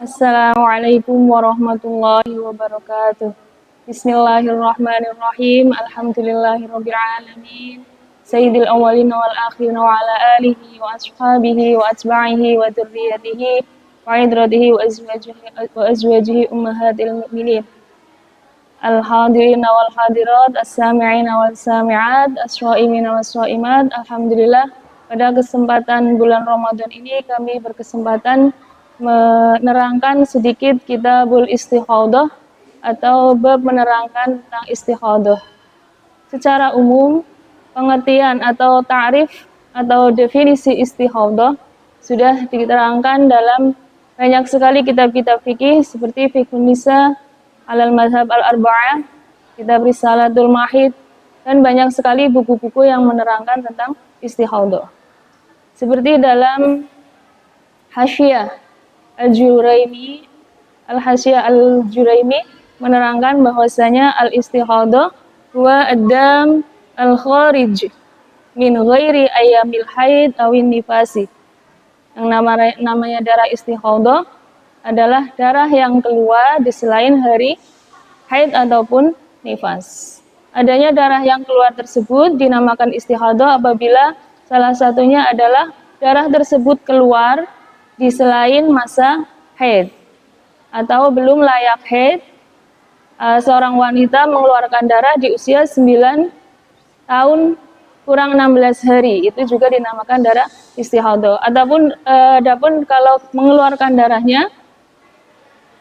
Assalamualaikum warahmatullahi wabarakatuh. Bismillahirrahmanirrahim. Alhamdulillahirabbil alamin. Sayyidil awwalin wal akhirin wa ala alihi wa ashabihi wa atba'ihi wa dzurriyyatihi wa idratihi wa azwajihi ummahatil mu'minin. Al-hadirin wal hadirat, as-sami'in wal sami'at, as-shaimin wal shaimat. Alhamdulillah, pada kesempatan bulan Ramadan ini kami berkesempatan menerangkan sedikit kitabul istikhadah atau bab menerangkan tentang istikhadah. Secara umum, pengertian atau ta'rif atau definisi istikhadah sudah diterangkan dalam banyak sekali kitab-kitab fikih seperti Fiqhun Nisa, Alal Madhab Al-Arba'ah, kitab Risalatul Mahid, dan banyak sekali buku-buku yang menerangkan tentang istikhadah. Seperti dalam Hasyiyah Al-Juraimi, Al-Hasyiyah Al-Juraimi menerangkan bahwasanya al-istikhadah huwa ad-dam al-kharij min ghairi ayyamil haid awin nifasi. Yang namanya darah istikhadah adalah darah yang keluar di selain hari haid ataupun nifas. Adanya darah yang keluar tersebut dinamakan istikhadah apabila salah satunya adalah darah tersebut keluar di selain masa haid atau belum layak haid. Seorang wanita mengeluarkan darah di usia 9 tahun kurang 16 hari, itu juga dinamakan darah istikhadah. Adapun kalau mengeluarkan darahnya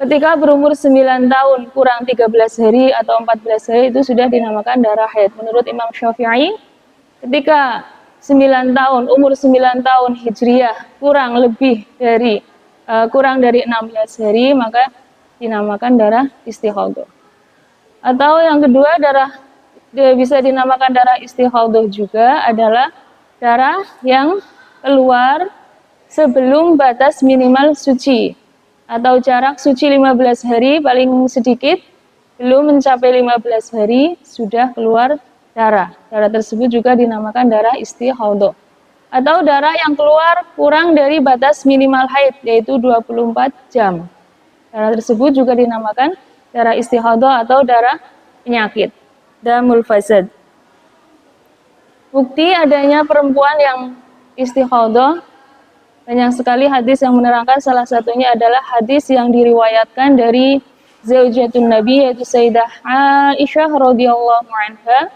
ketika berumur 9 tahun kurang 13 hari atau 14 hari, itu sudah dinamakan darah haid. Menurut Imam Syafi'i, ketika 9 tahun, umur 9 tahun Hijriyah kurang dari 16 hari, maka dinamakan darah istikhadah. Atau yang kedua, bisa dinamakan darah istikhadah juga adalah darah yang keluar sebelum batas minimal suci atau jarak suci 15 hari paling sedikit, belum mencapai 15 hari sudah keluar darah. Darah tersebut juga dinamakan darah istikhadah. Atau darah yang keluar kurang dari batas minimal haid, yaitu 24 jam. Darah tersebut juga dinamakan darah istikhadah atau darah penyakit, damul fasad. Bukti adanya perempuan yang istikhadah, banyak sekali hadis yang menerangkan. Salah satunya adalah hadis yang diriwayatkan dari zaujatun Nabi, yaitu Sayyidah Aisyah radhiyallahu anha.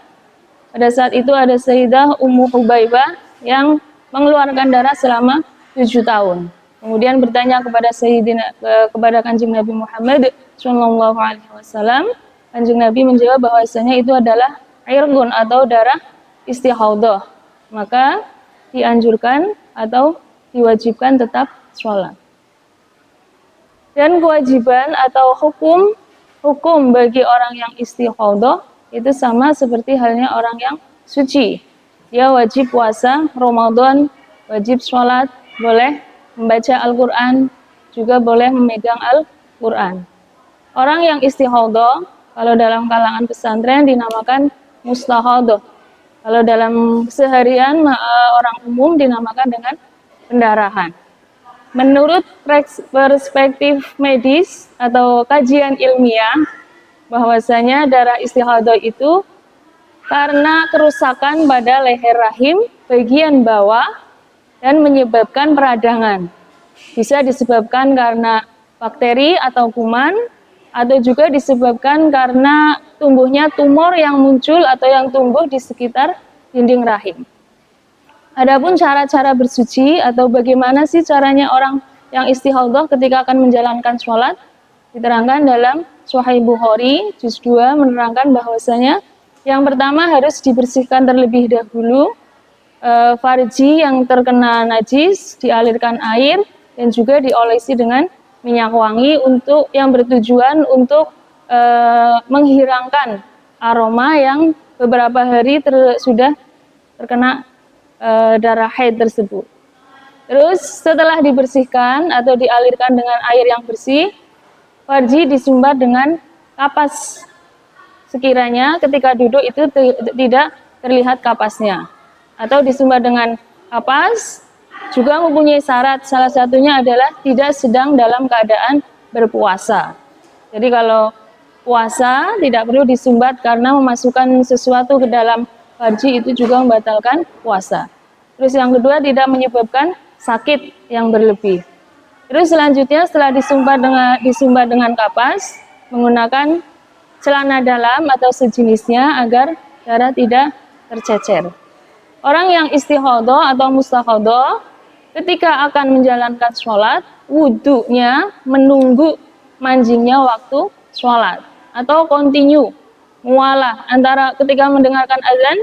Pada saat itu ada Sayyidah Ummu Hubaibah yang mengeluarkan darah selama 7 tahun. Kemudian bertanya kepada Kanjeng Nabi Muhammad sallallahu alaihi wasallam. Kanjeng Nabi menjawab bahwasanya itu adalah irgun atau darah istikhadah. Maka dianjurkan atau diwajibkan tetap sholat. Dan kewajiban atau hukum bagi orang yang istikhadah itu sama seperti halnya orang yang suci. Dia wajib puasa Ramadan, wajib sholat, boleh membaca Al-Quran, juga boleh memegang Al-Quran. Orang yang istikhadah, kalau dalam kalangan pesantren dinamakan mustahadah. Kalau dalam seharian orang umum dinamakan dengan pendarahan. Menurut perspektif medis atau kajian ilmiah, bahwasanya darah istikhadah itu karena kerusakan pada leher rahim bagian bawah dan menyebabkan peradangan. Bisa disebabkan karena bakteri atau kuman, atau juga disebabkan karena tumbuhnya tumor yang muncul atau yang tumbuh di sekitar dinding rahim. Adapun cara-cara bersuci atau bagaimana sih caranya orang yang istikhadah ketika akan menjalankan sholat, diterangkan dalam Sahih Bukhari juz 2 menerangkan bahwasanya yang pertama harus dibersihkan terlebih dahulu farji yang terkena najis, dialirkan air dan juga diolesi dengan minyak wangi untuk yang bertujuan untuk menghilangkan aroma yang beberapa hari sudah terkena darah haid tersebut. Terus setelah dibersihkan atau dialirkan dengan air yang bersih, farji disumbat dengan kapas. Sekiranya ketika duduk itu tidak terlihat kapasnya. Atau disumbat dengan kapas, juga mempunyai syarat. Salah satunya adalah tidak sedang dalam keadaan berpuasa. Jadi kalau puasa tidak perlu disumbat karena memasukkan sesuatu ke dalam farji itu juga membatalkan puasa. Terus yang kedua, tidak menyebabkan sakit yang berlebih. Terus selanjutnya setelah disumbat dengan kapas, menggunakan celana dalam atau sejenisnya agar darah tidak tercecer. Orang yang istikhadah atau mustakhadah ketika akan menjalankan sholat, wudhunya menunggu manjingnya waktu sholat atau continue mualah antara ketika mendengarkan azan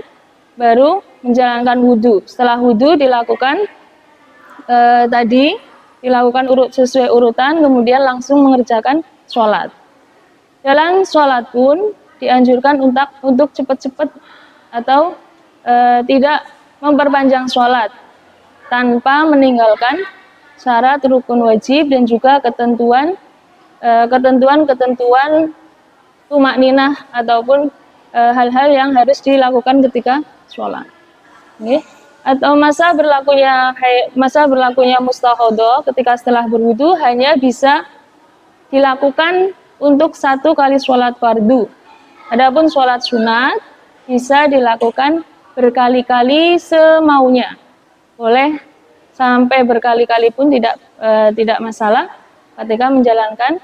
baru menjalankan wudhu. Setelah wudhu dilakukan sesuai urutan, kemudian langsung mengerjakan sholat. Dalam sholat pun dianjurkan untuk cepat-cepat atau tidak memperpanjang sholat tanpa meninggalkan syarat rukun wajib dan juga ketentuan tumakninah ataupun hal-hal yang harus dilakukan ketika sholat. Okay. Atau masa berlakunya mustakhadah ketika setelah berwudu hanya bisa dilakukan untuk 1 kali sholat fardu. Adapun sholat sunat bisa dilakukan berkali-kali semaunya. Boleh sampai berkali-kali pun tidak masalah ketika menjalankan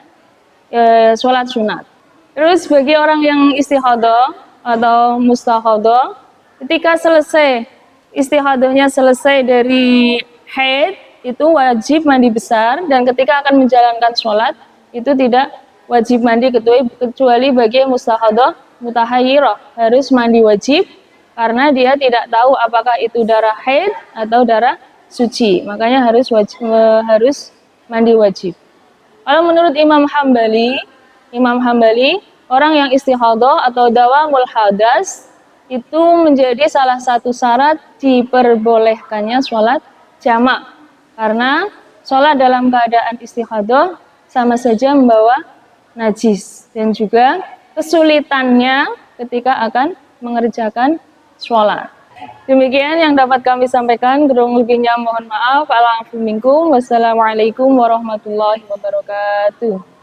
sholat sunat. Terus bagi orang yang istikhadah atau mustakhadah, ketika selesai istikhadahnya selesai dari haid, itu wajib mandi besar, dan ketika akan menjalankan sholat itu tidak wajib mandi kecuali bagi mustakhadah mutahayyirah, harus mandi wajib karena dia tidak tahu apakah itu darah haid atau darah suci, makanya harus mandi wajib. Kalau menurut Imam Hambali, orang yang istikhadah atau dawamul hadas itu menjadi salah satu syarat diperbolehkannya sholat jamak, karena sholat dalam keadaan istikhadah sama saja membawa najis dan juga kesulitannya ketika akan mengerjakan sholat. Demikian yang dapat kami sampaikan, kurang lebihnya mohon maaf. Wassalamualaikum warahmatullahi wabarakatuh.